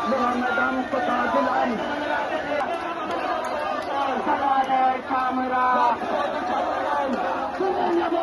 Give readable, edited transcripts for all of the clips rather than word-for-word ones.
Muhammadan Kutazilan Salale Kamera Salale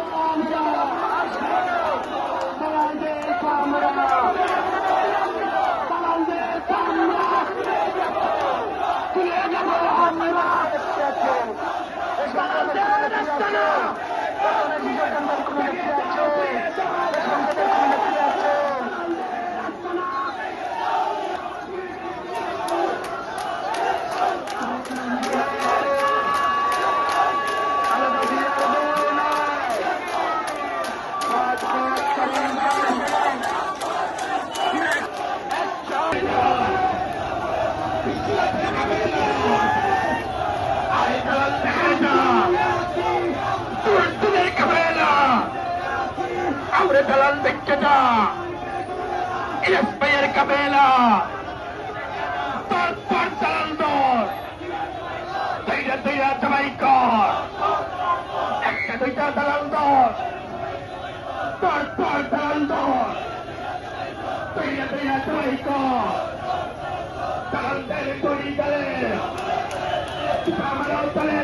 Dalam dikta, Ispire Kabela, Torpor Salandor, Tidak Jamaikor, Ekta Salandor, Torpor Salandor, Tidak Jamaikor, Salandor Tori Dale, Samarau Dale.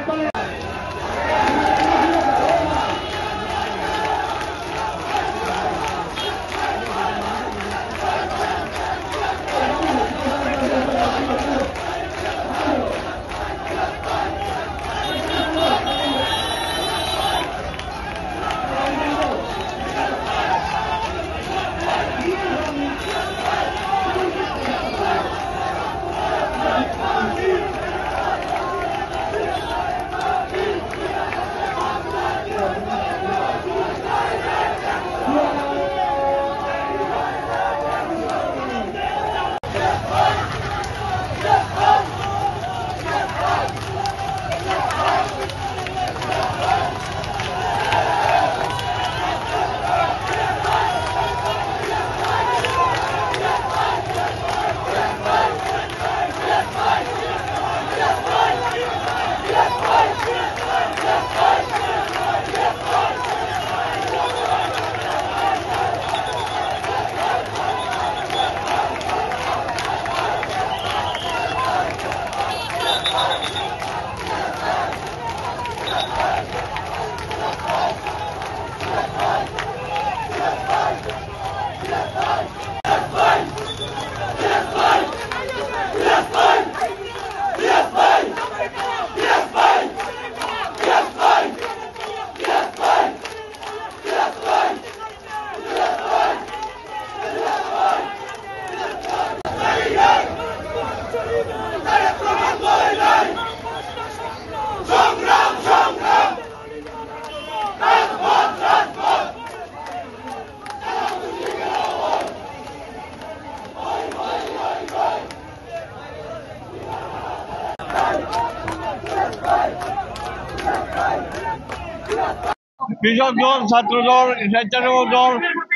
কৃষক দল, ছাত্র দল, স্বেচ্ছাসেবক দল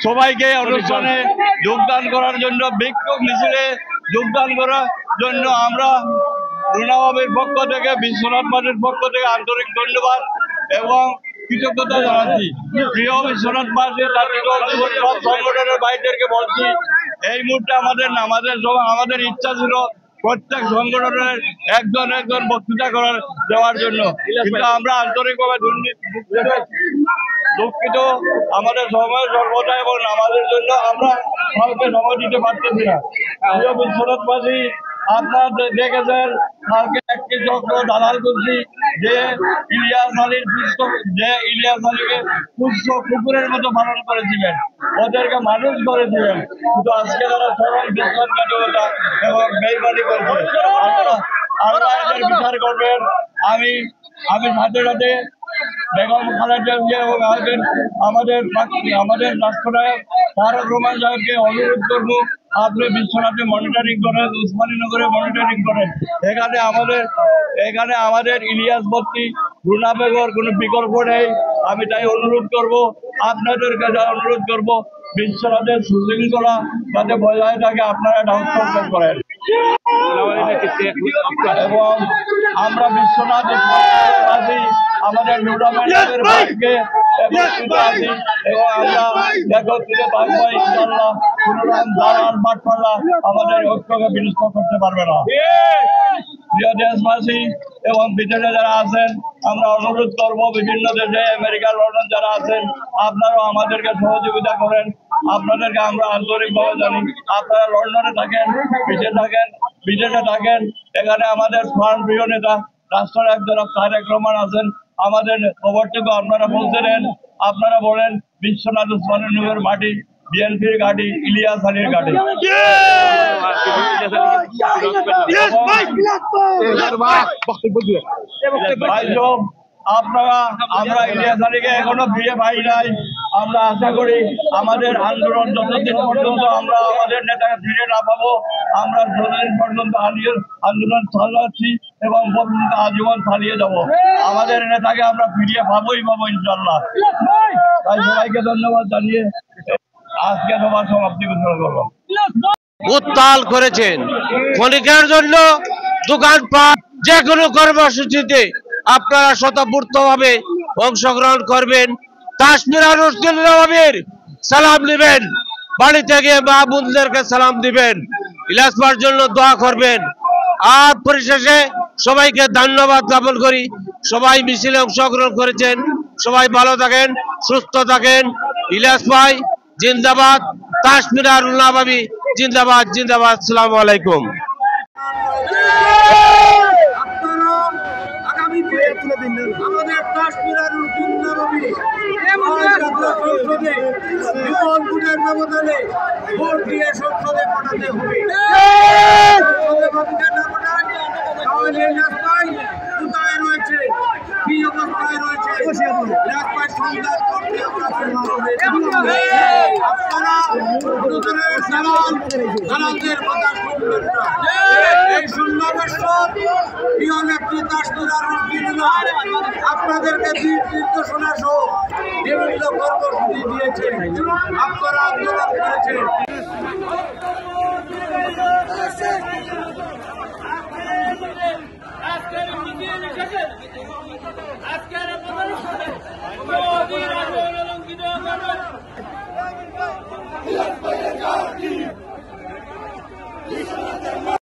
সবাইকে অনুষ্ঠানে যোগদান করার জন্য, বিক্ষোভ মিছিলে যোগদান করার জন্য আমরা রুনাবাবের পক্ষ থেকে, বিশ্বনাথ মাঠের পক্ষ থেকে আন্তরিক ধন্যবাদ এবং কৃতজ্ঞতা জানাচ্ছি। প্রিয় বিশ্বনাথ মাঠের সব সংগঠনের ভাইদেরকে বলছি, এই মুহূর্তে আমাদের ইচ্ছা ছিল প্রত্যেক সংগঠনের একজন বক্তৃতা দেওয়ার জন্য, কিন্তু আমরা আন্তরিকভাবে দুঃখিত। আমাদের সময় সর্বদা এবং আমাদের জন্য আমরা কাউকে সময় দিতে পারতেছি না। প্রিয় বিশ্বনাথবাসী, আপনারা দেখেছেন কালকে একটি চক্র দালাল করছি যে ইলিয়াস আলীকে পুষ্প কুকুরের মতো পালন করেছিলেন, ওদেরকে মানুষ করেছিলেন, কিন্তু আজকে তারা সরল বিশ্বাসঘাতকতা এবং বেইমানি করছে। আল্লাহ এদের বিচার করবেন। আমি সাথে সাথে বেগম খালেদা জিয়া এবং আমাদের রাষ্ট্রনায়ক তারেক রহমান সাহেবকে অনুরোধ করবো, আপনি বিশ্বনাথে মনিটরিং করেন, উসমানীনগরে মনিটরিং করেন। এখানে আমাদের ইলিয়াস বত্তি, রুনা বেগর কোনো বিকল্প নেই। আমি তাই অনুরোধ করব, আপনাদের কাছে অনুরোধ করব, বিশ্বনাথের সুশৃঙ্খলা যাতে বজায় থাকে আপনারা এটা হস্তক্ষেপ করেন। এবং আমরা বিশ্বনাথ আছি, আমাদের নুরামের ভাইকে এবং আমরা একত্রিত থাকবো ইনশাআল্লাহ। দালাল বাটপাল্লা আমাদের ঐক্যকে বিনষ্ট করতে পারবে না। প্রিয় দেশবাসী এবং বিদেশে যারা আছেন, আমরা অনুরোধ করবো বিভিন্ন দেশে আমেরিকা, লন্ডন যারা আছেন, আপনারাও আমাদেরকে সহযোগিতা করেন। আপনাদেরকে আমরা আন্তরিকভাবে জানি। আপনারা লন্ডনে থাকেন, বিদেশে থাকেন, এখানে আমাদের প্রিয় নেতা রাষ্ট্রের একজন তারেক রহমান আছেন। আমাদের খবরটুকু আপনারা বলতে নেন, আপনারা বলেন বিশ্বনাথ উসমানের মাটি, বিএনপির ঘাঁটি, ইলিয়াস আলীর ঘাঁটি। আমরা ইলিয়াস আলীকে এখনো ফিরে পাই নাই। আমরা আশা করি আমাদের আন্দোলন যতদিন পর্যন্ত আমরা আমাদের নেতাকে ফিরে না পাবো, আমরা যতদিন পর্যন্ত আন্দোলন চালাচ্ছি এবং ভবিষ্যতে আজীবন চালিয়ে যাব। আমাদের নেতাকে আমরা ফিরিয়ে পাবোই পাবো ইনশাল্লাহ। তাই সবাইকে ধন্যবাদ জানিয়ে আজকে সবার সমাপ্তি ঘোষণা করলাম। উত্তাল করেছেন ক্ষণিকের জন্য দোকানপাট যে কোনো কর্মসূচিতে আপনারা স্বতঃস্ফূর্তভাবে অংশগ্রহণ করবেন। কাশ্মীর আনুষ্ঠানিকভাবে সালাম নেবেন, বাড়ি থেকে মা বোনদেরকে সালাম দিবেন, ইলাসবার জন্য দোয়া করবেন। আর পরিশেষে সবাইকে ধন্যবাদ জ্ঞাপন করি। সবাই মিছিলে অংশগ্রহণ করেছেন, সবাই ভালো থাকেন, সুস্থ থাকেন। ইলিয়াস ভাই জিন্দাবাদ, কাশ্মীর আনুষ্ঠানিকভাবে জিন্দাবাদ জিন্দাবাদ। আসসালামু আলাইকুম। আমাদের কাশ্মীরের বিপুল ব্যবধানে ভোট দিয়ে সংসদে পাঠাতে হবে। কোথায় রয়েছে, কি অবস্থায় রয়েছে, দালালদের কথা শুনবেন না। এই শূন্যবেশ্বর প্রিয় নেত্রী কাশ্মীর আপনাদেরকে নির্দেশনা সহ বিভিন্ন কর্মসূচি দিয়েছে, আপনারা আন্দোলন করেছেন। আজকের